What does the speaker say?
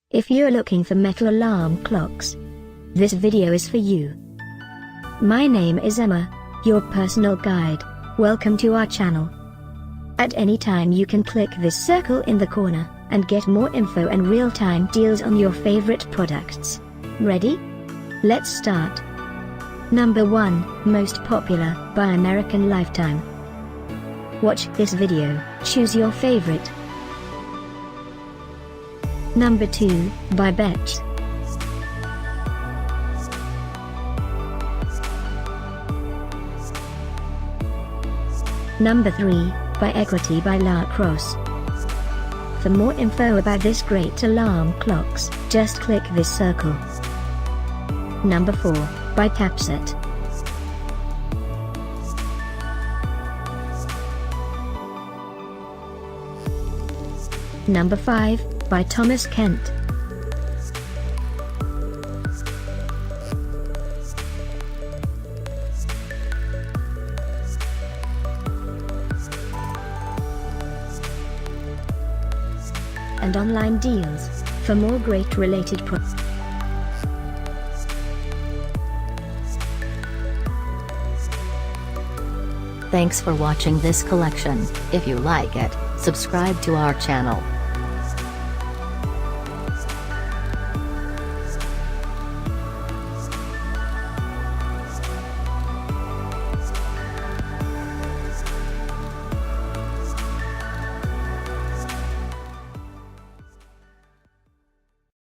If you're looking for metal alarm clocks, this video is for you. My name is Emma, your personal guide. Welcome to our channel. At any time you can click this circle in the corner, and get more info and real-time deals on your favorite products. Ready? Let's start. Number 1, Most Popular, by American Lifetime. Watch this video, choose your favorite. Number 2, by Betus. Number 3, by Equity by LIQUORICE. For more info about this great alarm clocks, just click this circle. Number 4, by Tapcet. Number 5, by Thomas Kent. And online deals, for more great related products. Thanks for watching this collection. If you like it, subscribe to our channel.